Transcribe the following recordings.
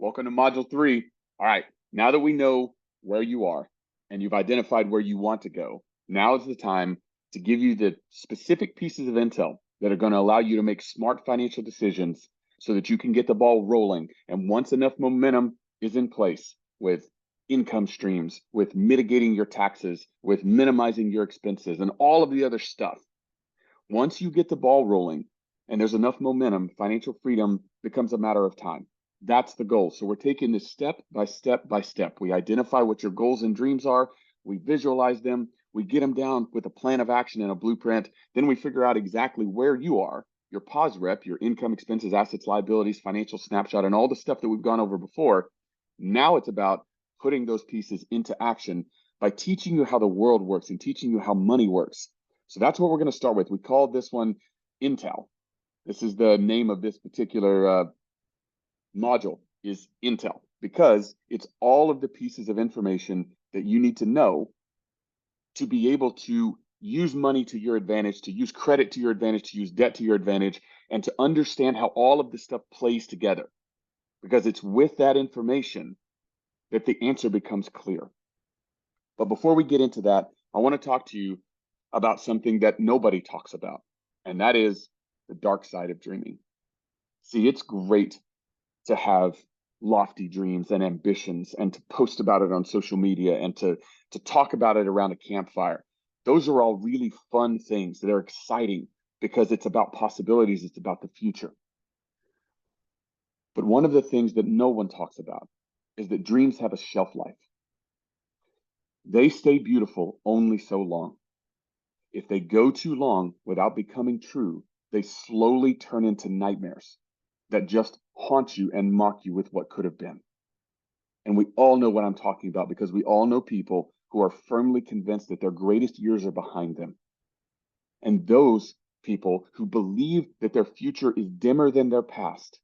Welcome to Module 3. All right, now that we know where you are and you've identified where you want to go, now is the time to give you the specific pieces of intel that are going to allow you to make smart financial decisions so that you can get the ball rolling. And once enough momentum is in place with income streams, with mitigating your taxes, with minimizing your expenses, and all of the other stuff, once you get the ball rolling and there's enough momentum, financial freedom becomes a matter of time. That's the goal. So we're taking this step by step by step. We identify what your goals and dreams are, we visualize them, we get them down with a plan of action and a blueprint. Then we figure out exactly where you are, your POS rep, your income, expenses, assets, liabilities, financial snapshot, and all the stuff that we've gone over before. Now it's about putting those pieces into action by teaching you how the world works and teaching you how money works. So that's what we're going to start with. We call this one Intel. This is the name of this particular module is Intel, because it's all of the pieces of information that you need to know to be able to use money to your advantage, to use credit to your advantage, to use debt to your advantage, and to understand how all of this stuff plays together. Because it's with that information that the answer becomes clear. But before we get into that, I want to talk to you about something that nobody talks about, and that is the dark side of dreaming. See, it's great to have lofty dreams and ambitions and to post about it on social media and to talk about it around a campfire. Those are all really fun things that are exciting because it's about possibilities, it's about the future. But one of the things that no one talks about is that dreams have a shelf life. They stay beautiful only so long. If they go too long without becoming true, they slowly turn into nightmares that just haunt you and mock you with what could have been. And we all know what I'm talking about because we all know people who are firmly convinced that their greatest years are behind them. And those people who believe that their future is dimmer than their past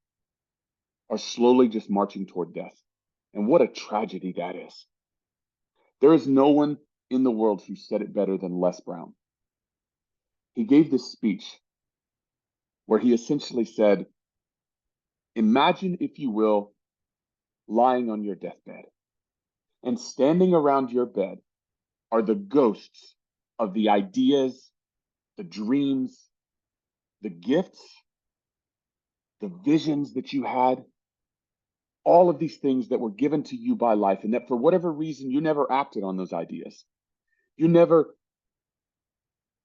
are slowly just marching toward death. And what a tragedy that is. There is no one in the world who said it better than Les Brown. He gave this speech where he essentially said, imagine, if you will, lying on your deathbed, and standing around your bed are the ghosts of the ideas, the dreams, the gifts, the visions that you had, all of these things that were given to you by life, and that for whatever reason, you never acted on those ideas. You never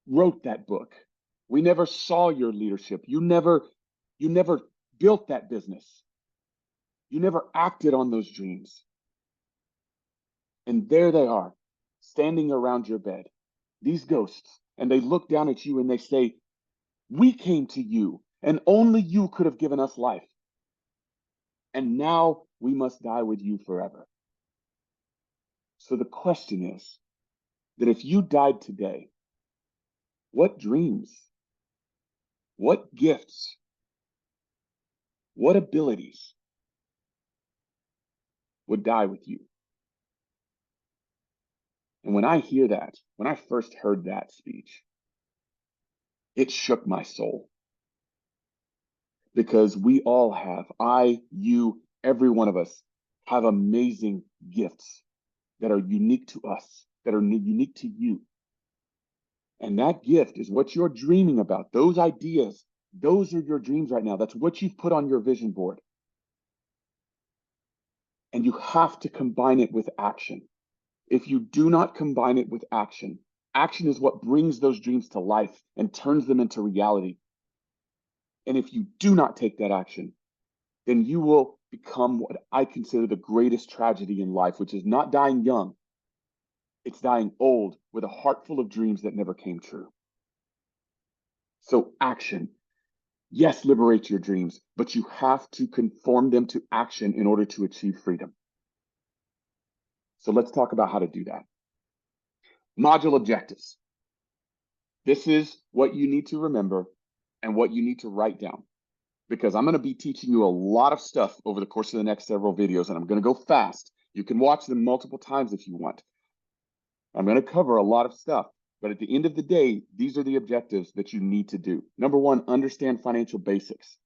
wrote that book. We never saw your leadership. You never built that business. You never acted on those dreams. And there they are, standing around your bed, these ghosts, and they look down at you and they say, we came to you, and only you could have given us life. And now we must die with you forever. So the question is that if you died today, what dreams, what gifts, what abilities would die with you? And when I hear that, when I first heard that speech, it shook my soul. Because we all have, you, every one of us, have amazing gifts that are unique to us, that are unique to you. And that gift is what you're dreaming about. Those ideas, those are your dreams right now. That's what you've put on your vision board. And you have to combine it with action. If you do not combine it with action, action is what brings those dreams to life and turns them into reality. And if you do not take that action, then you will become what I consider the greatest tragedy in life, which is not dying young. It's dying old with a heart full of dreams that never came true. So action. Yes, liberate your dreams, but you have to conform them to action in order to achieve freedom. So let's talk about how to do that. Module objectives. This is what you need to remember and what you need to write down, because I'm going to be teaching you a lot of stuff over the course of the next several videos, and I'm going to go fast. You can watch them multiple times if you want. I'm going to cover a lot of stuff, but at the end of the day, these are the objectives that you need to do. Number one, understand financial basics.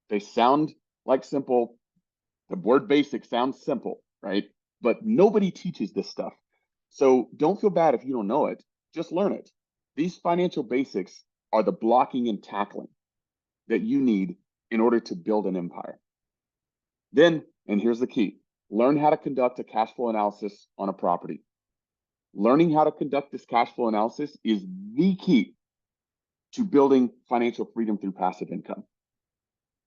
They sound like simple The word basic sounds simple, right? But nobody teaches this stuff. So don't feel bad if you don't know it. Just learn it. These financial basics are the blocking and tackling that you need in order to build an empire. Then, and here's the key, learn how to conduct a cash flow analysis on a property. Learning how to conduct this cash flow analysis is the key to building financial freedom through passive income.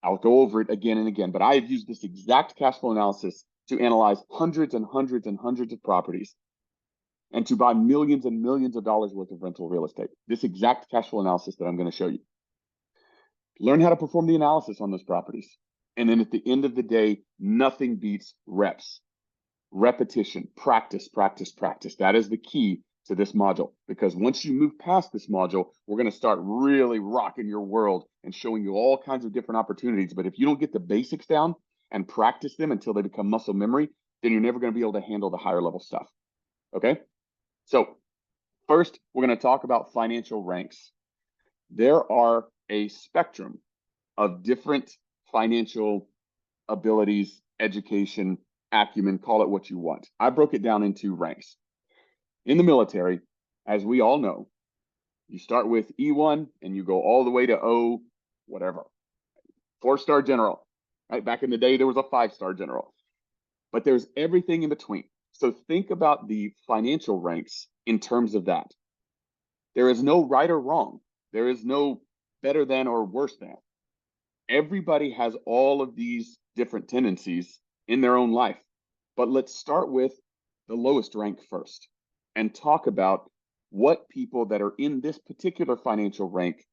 I'll go over it again and again, but I have used this exact cash flow analysis to analyze hundreds and hundreds and hundreds of properties and to buy millions and millions of dollars worth of rental real estate. This exact cash flow analysis that I'm going to show you. Learn how to perform the analysis on those properties. And then at the end of the day, nothing beats reps. Repetition, practice, practice, practice. That is the key to this module, because once you move past this module, we're going to start really rocking your world and showing you all kinds of different opportunities. But if you don't get the basics down and practice them until they become muscle memory, then you're never going to be able to handle the higher level stuff. Okay? So first, we're going to talk about financial ranks. There are a spectrum of different financial abilities, education, acumen, call it what you want. I broke it down into ranks. In the military, as we all know, you start with E1 and you go all the way to O, whatever, 4-star general, right? Back in the day, there was a 5-star general, but there's everything in between. So think about the financial ranks in terms of that. There is no right or wrong. There is no better than or worse than. Everybody has all of these different tendencies in their own life. But let's start with the lowest rank first and talk about what people that are in this particular financial rank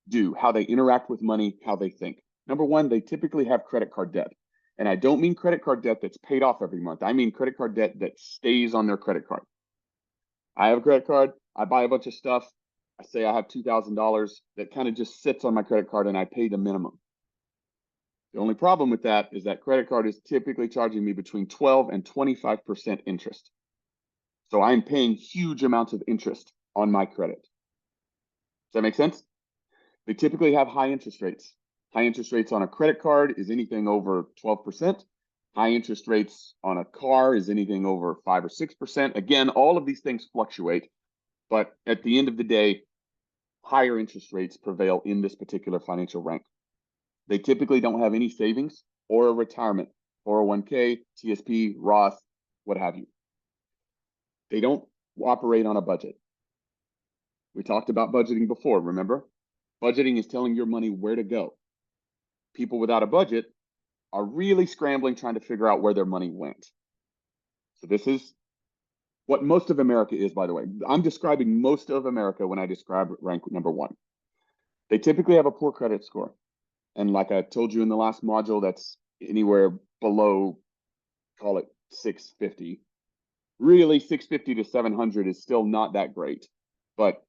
do, how they interact with money, how they think. Number one, they typically have credit card debt. And I don't mean credit card debt that's paid off every month. I mean credit card debt that stays on their credit card. I have a credit card. I buy a bunch of stuff. I say I have $2,000 that kind of just sits on my credit card and I pay the minimum. The only problem with that is that credit card is typically charging me between 12 and 25% interest. So I'm paying huge amounts of interest on my credit. Does that make sense? They typically have high interest rates. High interest rates on a credit card is anything over 12%. High interest rates on a car is anything over 5 or 6%. Again, all of these things fluctuate, but at the end of the day, higher interest rates prevail in this particular financial rank. They typically don't have any savings or a retirement, 401k, TSP, Roth, what have you. They don't operate on a budget. We talked about budgeting before, remember? Budgeting is telling your money where to go. People without a budget are really scrambling trying to figure out where their money went. So this is what most of America is, by the way. I'm describing most of America when I describe rank number one. They typically have a poor credit score. And like I told you in the last module, that's anywhere below, call it 650. Really, 650 to 700 is still not that great. But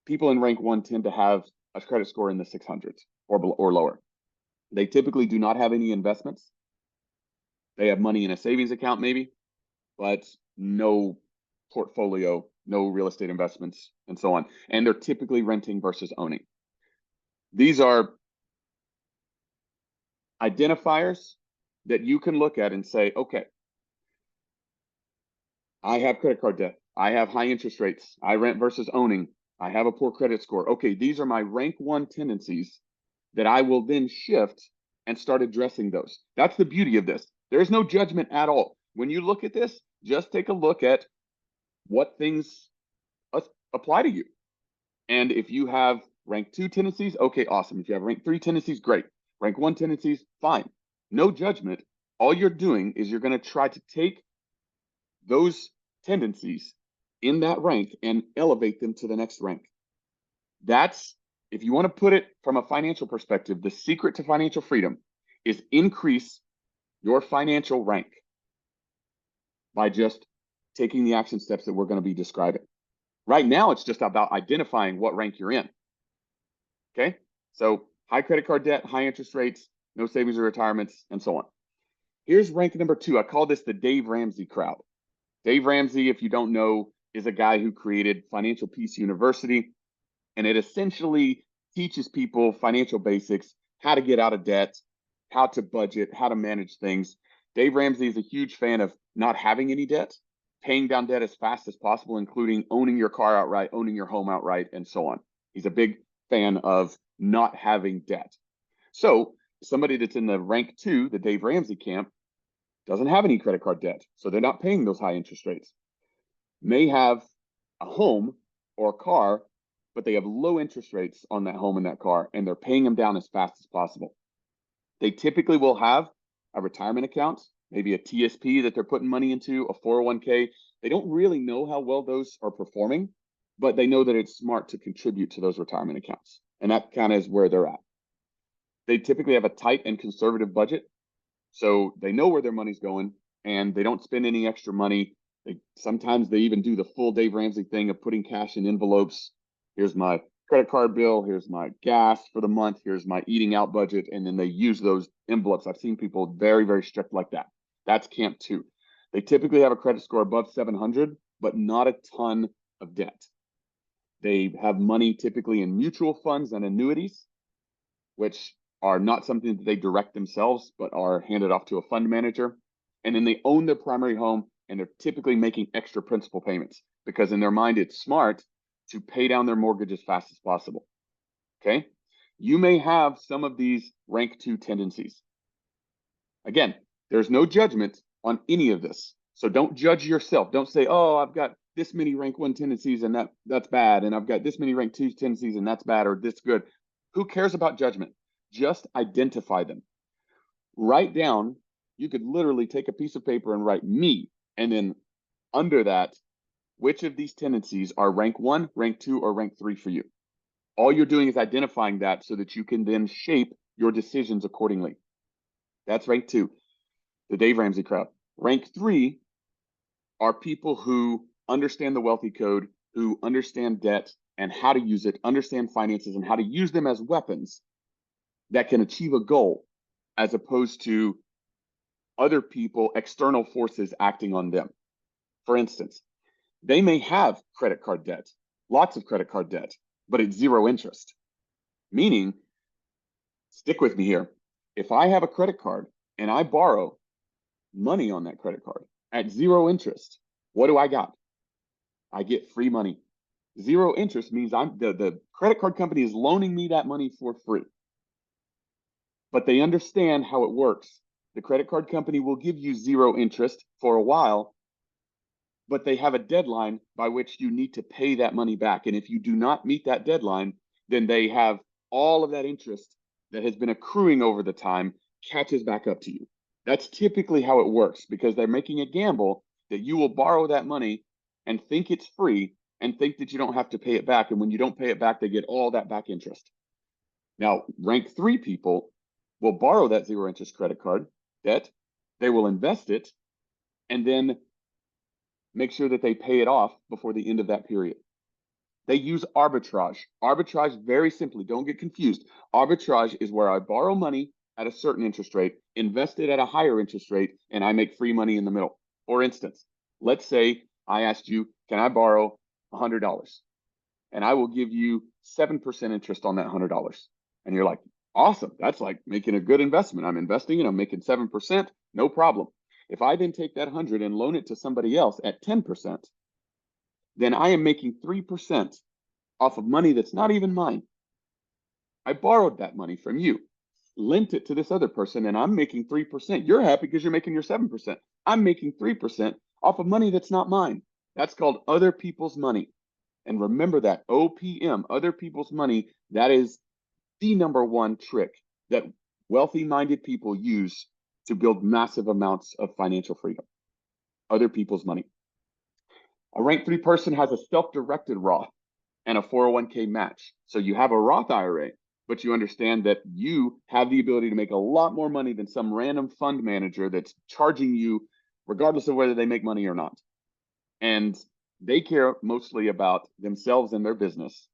people in rank one tend to have a credit score in the 600s or lower. They typically do not have any investments. They have money in a savings account maybe, but no portfolio, no real estate investments, and so on. And they're typically renting versus owning. These are identifiers that you can look at and say, okay, I have credit card debt. I have high interest rates. I rent versus owning. I have a poor credit score. Okay, these are my rank one tendencies that I will then shift and start addressing those. That's the beauty of this. There is no judgment at all. When you look at this, just take a look at what things apply to you. And if you have rank two tendencies, okay, awesome. If you have rank three tendencies, great. Rank one tendencies, fine. No judgment. All you're doing is you're going to try to take those tendencies in that rank and elevate them to the next rank. That's, if you want to put it from a financial perspective, the secret to financial freedom is increase your financial rank by just taking the action steps that we're going to be describing. Right now, it's just about identifying what rank you're in. Okay, so high credit card debt, high interest rates, no savings or retirements, and so on. Here's rank number two. I call this the Dave Ramsey crowd. Dave Ramsey, if you don't know, is a guy who created Financial Peace University, and it essentially teaches people financial basics, how to get out of debt, how to budget, how to manage things. Dave Ramsey is a huge fan of not having any debt, paying down debt as fast as possible, including owning your car outright, owning your home outright, and so on. He's a big fan of not having debt. So somebody that's in the rank 2, the Dave Ramsey camp, doesn't have any credit card debt. So they're not paying those high interest rates. May have a home or a car, but they have low interest rates on that home and that car, and they're paying them down as fast as possible. They typically will have a retirement account, maybe a TSP that they're putting money into, a 401k. They don't really know how well those are performing, but they know that it's smart to contribute to those retirement accounts. And that kind of is where they're at. They typically have a tight and conservative budget. So they know where their money's going and they don't spend any extra money. Sometimes they even do the full Dave Ramsey thing of putting cash in envelopes. Here's my credit card bill. Here's my gas for the month. Here's my eating out budget. And then they use those envelopes. I've seen people very, very strict like that. That's camp 2. They typically have a credit score above 700, but not a ton of debt. They have money typically in mutual funds and annuities, which are not something that they direct themselves, but are handed off to a fund manager. And then they own their primary home, and they're typically making extra principal payments because in their mind, it's smart to pay down their mortgage as fast as possible. Okay. You may have some of these rank 2 tendencies. Again, there's no judgment on any of this. So don't judge yourself. Don't say, oh, I've got this many rank 1 tendencies and that's bad. And I've got this many rank 2 tendencies and that's bad or this good. Who cares about judgment? Just identify them. Write down, you could literally take a piece of paper and write me. And then under that, which of these tendencies are rank 1, rank 2, or rank 3 for you? All you're doing is identifying that so that you can then shape your decisions accordingly. That's rank 2, the Dave Ramsey crowd. Rank 3 are people who understand the wealthy code, who understand debt and how to use it, understand finances and how to use them as weapons that can achieve a goal, as opposed to other people, external forces acting on them. For instance, they may have credit card debt, lots of credit card debt, but it's 0 interest. Meaning, stick with me here. If I have a credit card and I borrow money on that credit card at 0 interest, what do I got? I get free money. 0 interest means the credit card company is loaning me that money for free. But they understand how it works. The credit card company will give you 0 interest for a while, but they have a deadline by which you need to pay that money back. And if you do not meet that deadline, then they have all of that interest that has been accruing over the time catches back up to you. That's typically how it works because they're making a gamble that you will borrow that money and think it's free and think that you don't have to pay it back. And when you don't pay it back, they get all that back interest. Now, rank 3 people will borrow that 0 interest credit card debt. They will invest it and then make sure that they pay it off before the end of that period. They use arbitrage. Arbitrage, very simply, don't get confused. Arbitrage is where I borrow money at a certain interest rate, invest it at a higher interest rate, and I make free money in the middle. For instance, let's say I asked you, can I borrow $100? And I will give you 7% interest on that $100. And you're like, awesome. That's like making a good investment. I'm investing and I'm making 7%, no problem. If I then take that 100 and loan it to somebody else at 10%, then I am making 3% off of money that's not even mine. I borrowed that money from you, lent it to this other person, and I'm making 3%. You're happy because you're making your 7%. I'm making 3% off of money that's not mine. That's called other people's money. And remember that OPM, other people's money, that is the number 1 trick that wealthy-minded people use to build massive amounts of financial freedom. Other people's money. A rank 3 person has a self-directed Roth and a 401k match. So you have a Roth IRA, but you understand that you have the ability to make a lot more money than some random fund manager that's charging you regardless of whether they make money or not. And they care mostly about themselves and their business.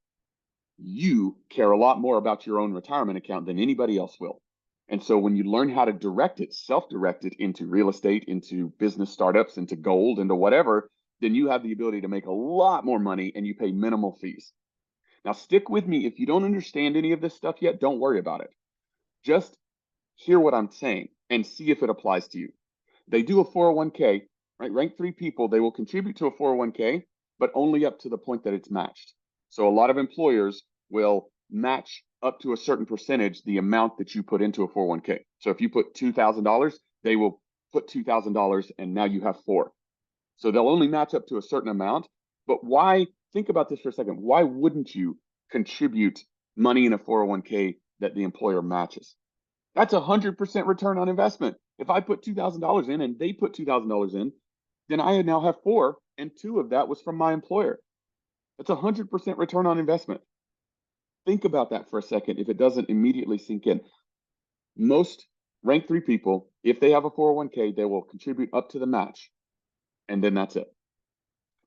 You care a lot more about your own retirement account than anybody else will. And so when you learn how to direct it, self-direct it into real estate, into business startups, into gold, into whatever, then you have the ability to make a lot more money and you pay minimal fees. Now, stick with me. If you don't understand any of this stuff yet, don't worry about it. Just hear what I'm saying and see if it applies to you. They do a 401k, right? Rank 3 people, they will contribute to a 401k, but only up to the point that it's matched. So a lot of employers will match up to a certain percentage the amount that you put into a 401k. So if you put $2,000, they will put $2,000 and now you have four. So they'll only match up to a certain amount. But why, think about this for a second. Why wouldn't you contribute money in a 401k that the employer matches? That's 100% return on investment. If I put $2,000 in and they put $2,000 in, then I now have four, and two of that was from my employer. That's 100% return on investment. Think about that for a second if it doesn't immediately sink in. Most rank 3 people, if they have a 401k, they will contribute up to the match, and then that's it.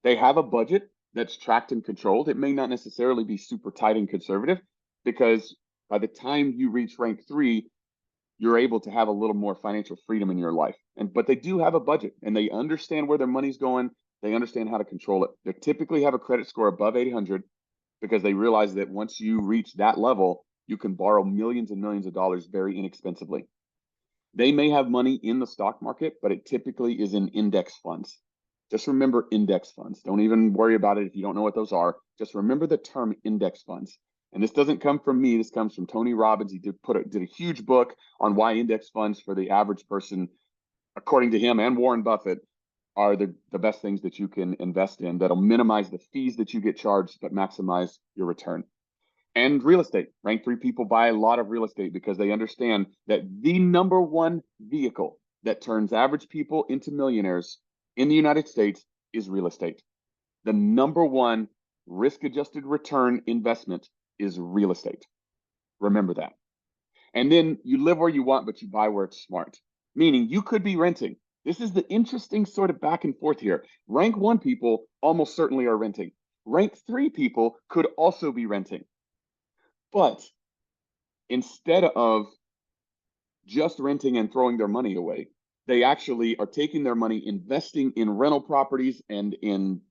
They have a budget that's tracked and controlled. It may not necessarily be super tight and conservative, because by the time you reach rank 3, you're able to have a little more financial freedom in your life. But they do have a budget and they understand where their money's going. They understand how to control it. They typically have a credit score above 800 because they realize that once you reach that level, you can borrow millions and millions of dollars very inexpensively. They may have money in the stock market, but it typically is in index funds. Just remember index funds. Don't even worry about it if you don't know what those are. Just remember the term index funds. And this doesn't come from me. This comes from Tony Robbins. He did a huge book on why index funds for the average person, according to him and Warren Buffett, are the best things that you can invest in that'll minimize the fees that you get charged, but maximize your return. And real estate. Rank 3 people buy a lot of real estate because they understand that the number one vehicle that turns average people into millionaires in the United States is real estate. The number one risk-adjusted return investment is real estate. Remember that. And then you live where you want, but you buy where it's smart. Meaning you could be renting. This is the interesting sort of back and forth here. Rank 1 people almost certainly are renting. Rank 3 people could also be renting. But instead of just renting and throwing their money away, they actually are taking their money, investing in rental properties and in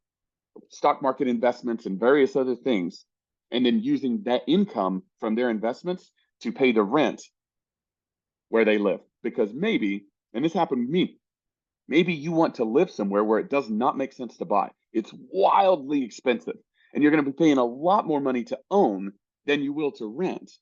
stock market investments and various other things, and then using that income from their investments to pay the rent where they live. Because maybe, and this happened to me, maybe you want to live somewhere where it does not make sense to buy. It's wildly expensive, and you're going to be paying a lot more money to own than you will to rent.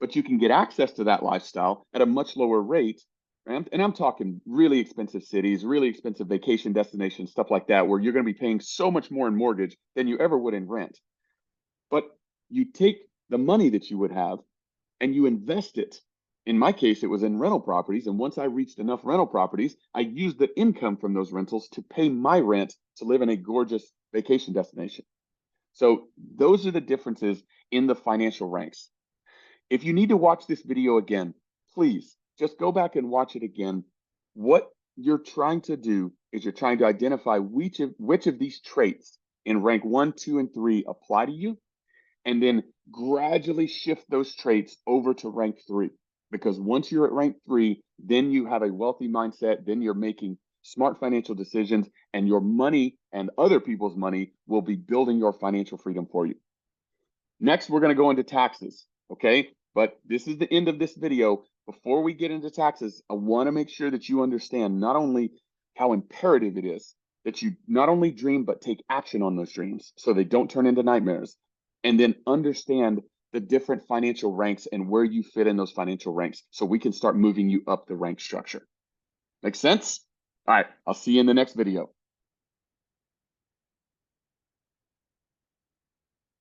But you can get access to that lifestyle at a much lower rate. And I'm talking really expensive cities, really expensive vacation destinations, stuff like that, where you're going to be paying so much more in mortgage than you ever would in rent. But you take the money that you would have and you invest it. In my case, it was in rental properties. And once I reached enough rental properties, I used the income from those rentals to pay my rent to live in a gorgeous vacation destination. So those are the differences in the financial ranks. If you need to watch this video again, please just go back and watch it again. What you're trying to do is you're trying to identify which of these traits in rank 1, 2, and 3 apply to you, and then gradually shift those traits over to rank 3. Because once you're at rank 3, then you have a wealthy mindset, then you're making smart financial decisions, and your money and other people's money will be building your financial freedom for you. Next, we're going to go into taxes, okay? But this is the end of this video. Before we get into taxes, I want to make sure that you understand not only how imperative it is that you not only dream, but take action on those dreams so they don't turn into nightmares, and then understand the different financial ranks and where you fit in those financial ranks so we can start moving you up the rank structure. Make sense? All right, I'll see you in the next video.